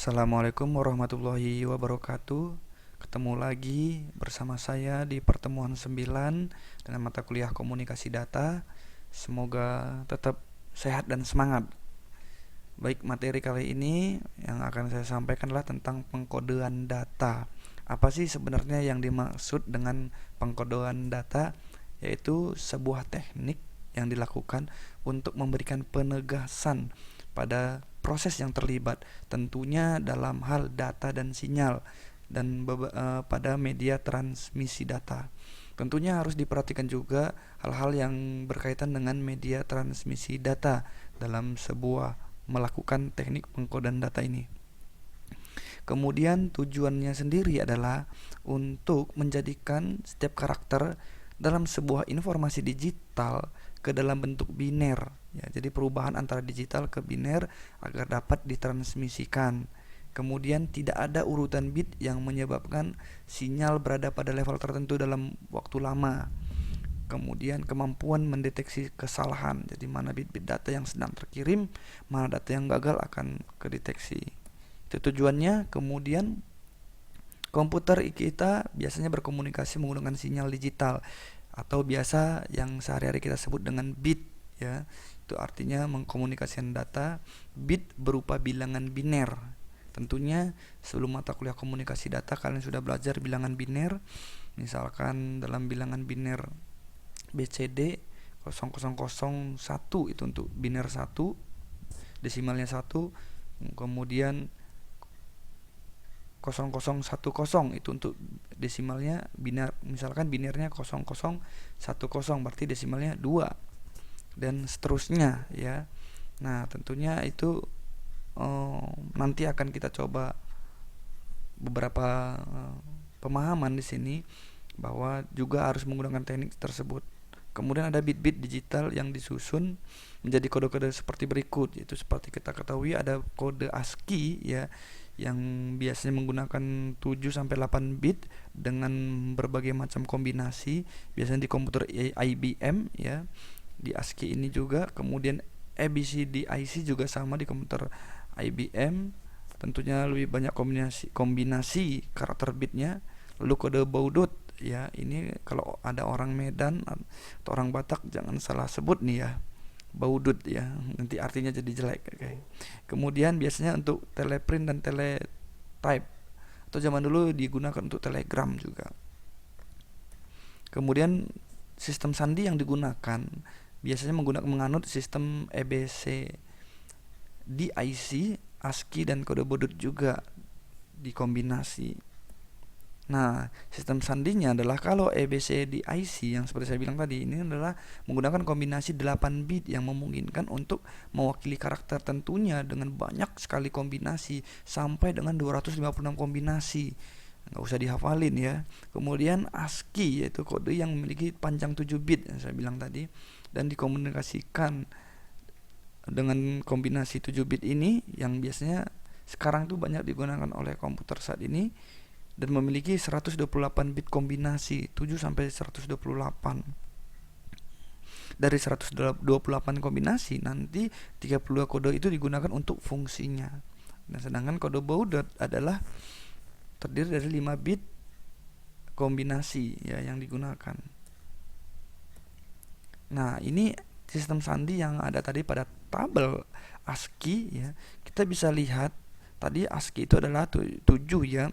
Assalamualaikum warahmatullahi wabarakatuh. Ketemu lagi bersama saya di pertemuan 9 dengan mata kuliah komunikasi data. Semoga tetap sehat dan semangat. Baik, materi kali ini yang akan saya sampaikan adalah tentang pengkodean data. Apa sih sebenarnya yang dimaksud dengan pengkodean data? Yaitu sebuah teknik yang dilakukan untuk memberikan penegasan pada proses yang terlibat, tentunya dalam hal data dan sinyal dan pada media transmisi data. Tentunya harus diperhatikan juga hal-hal yang berkaitan dengan media transmisi data dalam sebuah melakukan teknik pengkodean data ini. Kemudian tujuannya sendiri adalah untuk menjadikan setiap karakter dalam sebuah informasi digital ke dalam bentuk biner, ya. Jadi perubahan antara digital ke biner agar dapat ditransmisikan. Kemudian tidak ada urutan bit yang menyebabkan sinyal berada pada level tertentu dalam waktu lama. Kemudian kemampuan mendeteksi kesalahan, jadi mana bit-bit data yang sedang terkirim, mana data yang gagal akan kedeteksi. Itu tujuannya. Kemudian komputer kita biasanya berkomunikasi menggunakan sinyal digital atau biasa yang sehari-hari kita sebut dengan bit, ya. Itu artinya mengkomunikasikan data. Bit berupa bilangan biner. Tentunya sebelum mata kuliah komunikasi data kalian sudah belajar bilangan biner. Misalkan dalam bilangan biner BCD 0001 itu untuk biner 1, desimalnya 1. Kemudian 0010 itu untuk desimalnya biner, misalkan binernya 0010 berarti desimalnya 2 dan seterusnya, ya. Nah, tentunya itu nanti akan kita coba beberapa pemahaman di sini bahwa juga harus menggunakan teknik tersebut. Kemudian ada bit-bit digital yang disusun menjadi kode-kode seperti berikut, yaitu seperti kita ketahui ada kode ASCII, ya, yang biasanya menggunakan 7 sampai 8 bit dengan berbagai macam kombinasi, biasanya di komputer IBM, ya. Di ASCII ini juga, kemudian ABCD IC juga sama di komputer IBM, tentunya lebih banyak kombinasi karakter bitnya. Lalu kode baudot, ya, ini kalau ada orang Medan atau orang Batak jangan salah sebut nih, ya, baudut, ya, nanti artinya jadi jelek. Okay. Kemudian biasanya untuk teleprint dan teletype, atau zaman dulu digunakan untuk telegram juga. Kemudian sistem sandi yang digunakan biasanya menganut sistem EBC, DIC, ASCII dan kode baudot juga dikombinasi. Nah, sistem sandinya adalah kalau ABCDIC yang seperti saya bilang tadi, ini adalah menggunakan kombinasi 8 bit yang memungkinkan untuk mewakili karakter, tentunya dengan banyak sekali kombinasi sampai dengan 256 kombinasi. Nggak usah dihafalin, ya. Kemudian ASCII yaitu kode yang memiliki panjang 7 bit yang saya bilang tadi dan dikomunikasikan dengan kombinasi 7 bit ini yang biasanya sekarang tuh banyak digunakan oleh komputer saat ini dan memiliki 128 bit kombinasi 7 sampai 128. Dari 128 kombinasi nanti 32 kode itu digunakan untuk fungsinya. Dan sedangkan kode baudot adalah terdiri dari 5 bit kombinasi, ya, yang digunakan. Nah, ini sistem sandi yang ada tadi pada tabel ASCII, ya. Kita bisa lihat tadi ASCII itu adalah 7, ya,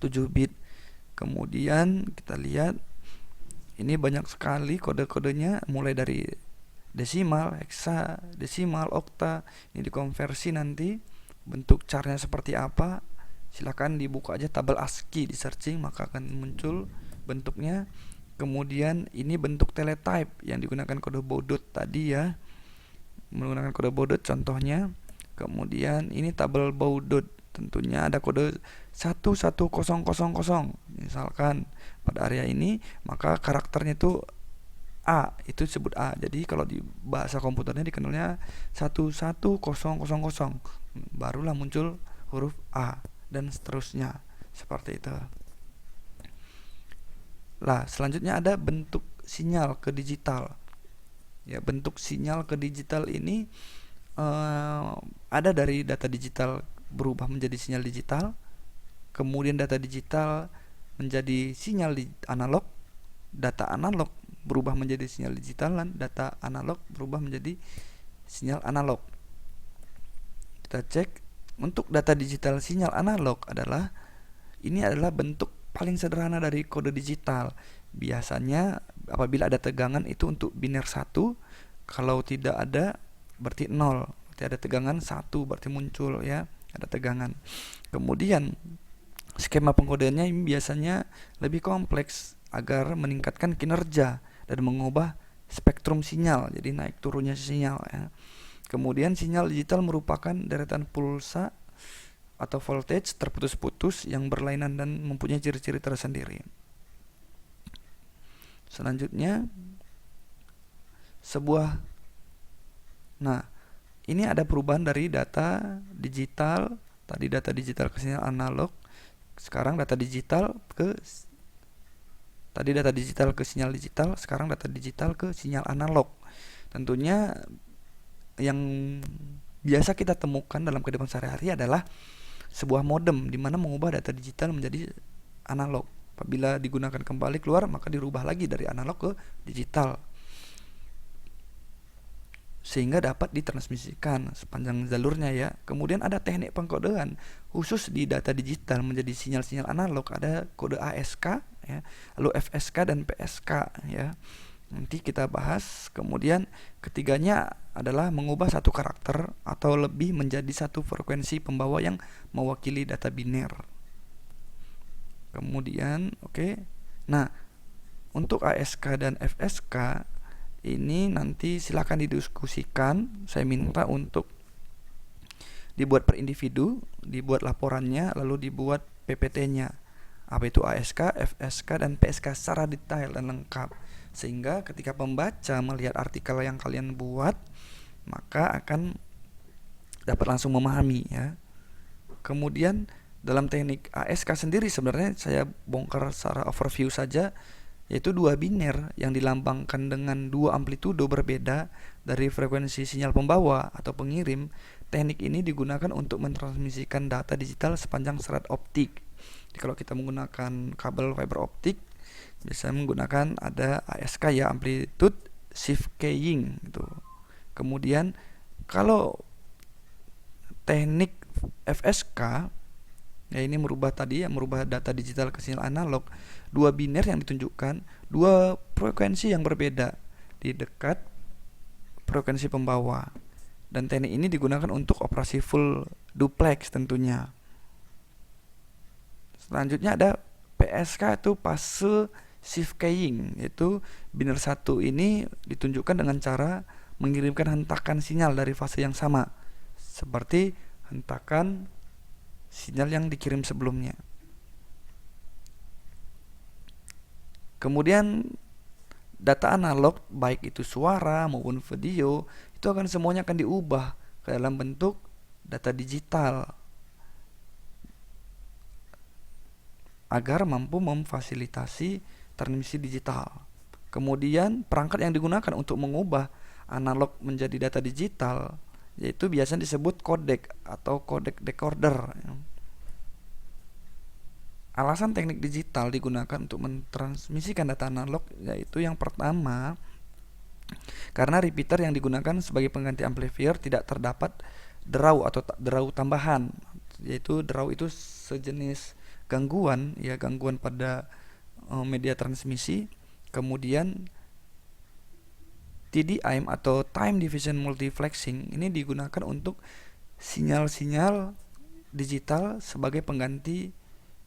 7 bit. Kemudian kita lihat ini banyak sekali kode-kodenya, mulai dari desimal, heksa, desimal, okta. Ini dikonversi nanti bentuk caranya seperti apa. Silakan dibuka aja tabel ASCII, di searching maka akan muncul bentuknya. Kemudian ini bentuk teletype yang digunakan kode baudot tadi, ya, menggunakan kode baudot contohnya. Kemudian ini tabel baudot, tentunya ada kode 11000 misalkan pada area ini, maka karakternya itu A, itu disebut A. Jadi kalau di bahasa komputernya dikenalnya 11000, barulah muncul huruf A dan seterusnya seperti itu. Lah, selanjutnya ada bentuk sinyal ke digital. Ya, bentuk sinyal ke digital ini ada dari data digital berubah menjadi sinyal digital, kemudian data digital menjadi sinyal analog, data analog berubah menjadi sinyal digital, dan data analog berubah menjadi sinyal analog. Kita cek untuk data digital sinyal analog ini adalah bentuk paling sederhana dari kode digital. Biasanya apabila ada tegangan itu untuk biner 1, kalau tidak ada berarti 0. Berarti ada tegangan 1 berarti muncul ya, ada tegangan. Kemudian skema pengkodeannya ini biasanya lebih kompleks agar meningkatkan kinerja dan mengubah spektrum sinyal, jadi naik turunnya sinyal ya. Kemudian sinyal digital merupakan deretan pulsa atau voltage terputus-putus yang berlainan dan mempunyai ciri-ciri tersendiri. Selanjutnya ini ada perubahan dari data digital, tadi data digital ke sinyal analog, sekarang data digital ke sinyal digital, sekarang data digital ke sinyal analog. Tentunya yang biasa kita temukan dalam kehidupan sehari-hari adalah sebuah modem di mana mengubah data digital menjadi analog. Apabila digunakan kembali keluar, maka dirubah lagi dari analog ke digital sehingga dapat ditransmisikan sepanjang jalurnya ya. Kemudian ada teknik pengkodean khusus di data digital menjadi sinyal-sinyal analog, ada kode ASK ya, lalu FSK dan PSK ya. Nanti kita bahas. Kemudian ketiganya adalah mengubah satu karakter atau lebih menjadi satu frekuensi pembawa yang mewakili data biner. Kemudian nah, untuk ASK dan FSK ini nanti silakan didiskusikan. Saya minta untuk dibuat per individu, dibuat laporannya, lalu dibuat PPT-nya. Apa itu ASK, FSK, dan PSK secara detail dan lengkap, sehingga ketika pembaca melihat artikel yang kalian buat, maka akan dapat langsung memahami ya. Kemudian dalam teknik ASK sendiri sebenarnya saya bongkar secara overview saja, yaitu dua biner yang dilambangkan dengan dua amplitudo berbeda dari frekuensi sinyal pembawa atau pengirim. Teknik ini digunakan untuk mentransmisikan data digital sepanjang serat optik. Jadi kalau kita menggunakan kabel fiber optik, biasanya menggunakan ada ASK ya, amplitude shift keying gitu. Kemudian kalau teknik FSK ya, ini merubah data digital ke sinyal analog. Dua biner yang ditunjukkan, dua frekuensi yang berbeda di dekat frekuensi pembawa. Dan teknik ini digunakan untuk operasi full duplex tentunya. Selanjutnya ada PSK, itu fase shift keying, yaitu biner 1 ini ditunjukkan dengan cara mengirimkan hentakan sinyal dari fase yang sama seperti hentakan sinyal yang dikirim sebelumnya. Kemudian data analog, baik itu suara maupun video, itu semuanya akan diubah ke dalam bentuk data digital agar mampu memfasilitasi transmisi digital. Kemudian perangkat yang digunakan untuk mengubah analog menjadi data digital yaitu biasanya disebut codec atau codec decoder. Alasan teknik digital digunakan untuk mentransmisikan data analog yaitu yang pertama, karena repeater yang digunakan sebagai pengganti amplifier tidak terdapat draw atau draw tambahan, yaitu draw itu sejenis gangguan pada media transmisi. Kemudian TDM atau time division multiplexing ini digunakan untuk sinyal-sinyal digital sebagai pengganti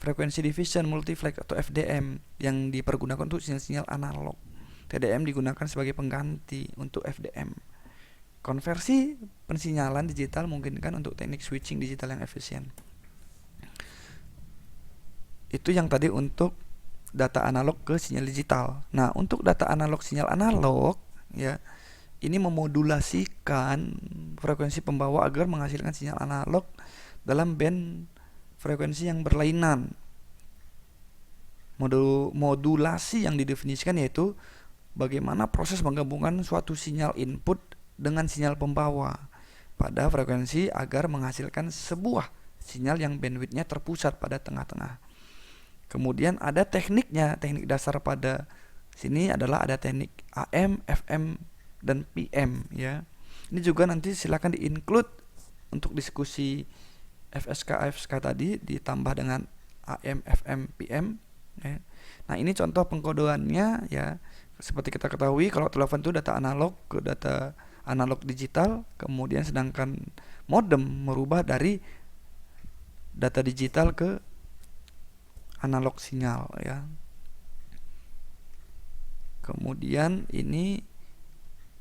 frekuensi division multiplex atau FDM yang dipergunakan untuk sinyal-sinyal analog. TDM digunakan sebagai pengganti untuk FDM. Konversi pensinyalan digital memungkinkan untuk teknik switching digital yang efisien. Itu yang tadi untuk data analog ke sinyal digital. Nah, untuk data analog sinyal analog ya, ini memodulasikan frekuensi pembawa agar menghasilkan sinyal analog dalam band frekuensi yang berlainan. Modulasi yang didefinisikan yaitu bagaimana proses menggabungkan suatu sinyal input dengan sinyal pembawa pada frekuensi agar menghasilkan sebuah sinyal yang bandwidthnya terpusat pada tengah-tengah. Kemudian ada tekniknya, teknik dasar pada sini adalah ada teknik AM, FM, dan PM ya. Ini juga nanti silakan di-include untuk diskusi FSK tadi ditambah dengan AM, FM, PM ya. Nah, ini contoh pengkodeannya ya. Seperti kita ketahui kalau telepon itu data analog ke data analog digital, kemudian sedangkan modem merubah dari data digital ke analog sinyal ya. Kemudian ini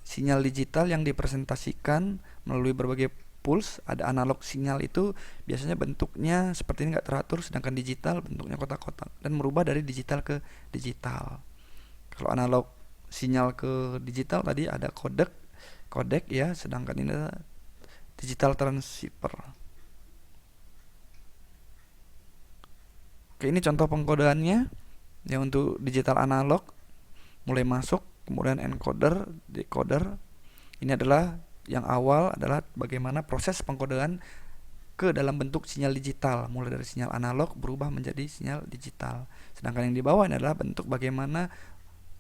sinyal digital yang dipresentasikan melalui berbagai pulse. Ada analog sinyal itu biasanya bentuknya seperti ini, nggak teratur, sedangkan digital bentuknya kotak-kotak dan merubah dari digital ke digital. Kalau analog sinyal ke digital tadi ada kodek ya, sedangkan ini adalah digital transceiver. Oke, ini contoh pengkodeannya ya untuk digital analog mulai masuk, kemudian encoder, decoder. Ini adalah yang awal adalah bagaimana proses pengkodean ke dalam bentuk sinyal digital, mulai dari sinyal analog berubah menjadi sinyal digital. Sedangkan yang di bawah ini adalah bentuk bagaimana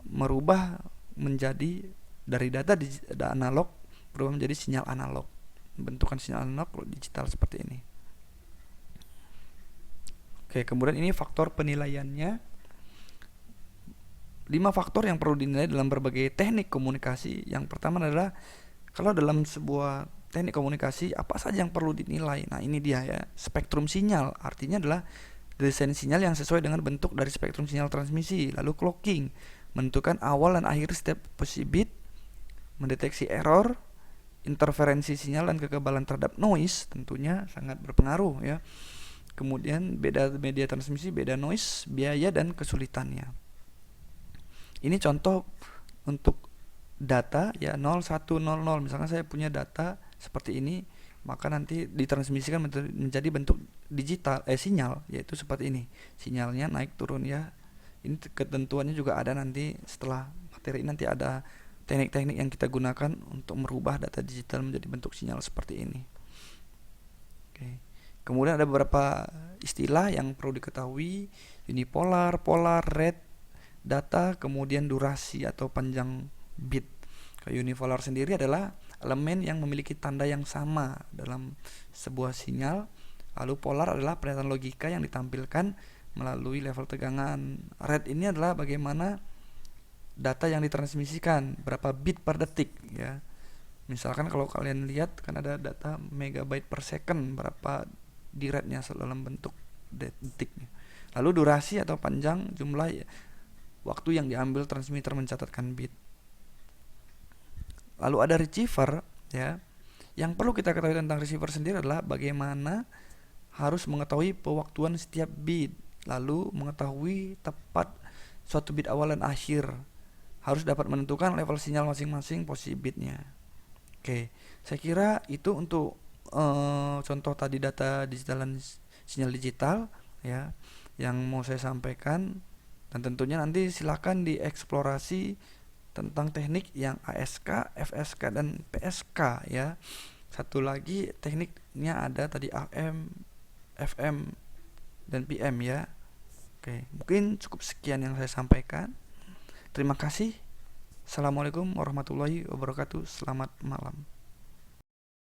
merubah menjadi dari data analog berubah menjadi sinyal analog. Bentukan sinyal analog digital seperti ini. Oke, kemudian ini faktor penilaiannya. 5 faktor yang perlu dinilai dalam berbagai teknik komunikasi. Yang pertama adalah kalau dalam sebuah teknik komunikasi apa saja yang perlu dinilai. Nah, ini dia ya, spektrum sinyal. Artinya adalah desain sinyal yang sesuai dengan bentuk dari spektrum sinyal transmisi. Lalu clocking, menentukan awal dan akhir setiap posisi bit, mendeteksi error, interferensi sinyal dan kekebalan terhadap noise tentunya sangat berpengaruh ya. Kemudian beda media transmisi, beda noise, biaya dan kesulitannya. Ini contoh untuk data ya 0100. Misalkan saya punya data seperti ini, maka nanti ditransmisikan menjadi bentuk digital sinyal, yaitu seperti ini. Sinyalnya naik turun ya. Ini ketentuannya juga ada nanti setelah materi ini, nanti ada teknik-teknik yang kita gunakan untuk merubah data digital menjadi bentuk sinyal seperti ini. Oke. Kemudian ada beberapa istilah yang perlu diketahui, unipolar, polar, red, data, kemudian durasi atau panjang bit. Unipolar sendiri adalah elemen yang memiliki tanda yang sama dalam sebuah sinyal. Lalu polar adalah pernyataan logika yang ditampilkan melalui level tegangan. Red ini adalah bagaimana data yang ditransmisikan, berapa bit per detik ya. Misalkan kalau kalian lihat kan ada data megabyte per second, berapa di rednya dalam bentuk detiknya. Lalu durasi atau panjang jumlah waktu yang diambil transmitter mencatatkan bit. Lalu ada receiver ya. Yang perlu kita ketahui tentang receiver sendiri adalah bagaimana harus mengetahui pewaktuan setiap bit, lalu mengetahui tepat suatu bit awal dan akhir. Harus dapat menentukan level sinyal masing-masing posisi bitnya. Oke, saya kira itu untuk contoh tadi data digital dan sinyal digital ya yang mau saya sampaikan, dan tentunya nanti silakan dieksplorasi tentang teknik yang ASK, FSK dan PSK ya. Satu lagi tekniknya ada tadi AM, FM dan PM ya. Oke, mungkin cukup sekian yang saya sampaikan. Terima kasih. Assalamualaikum warahmatullahi wabarakatuh. Selamat malam.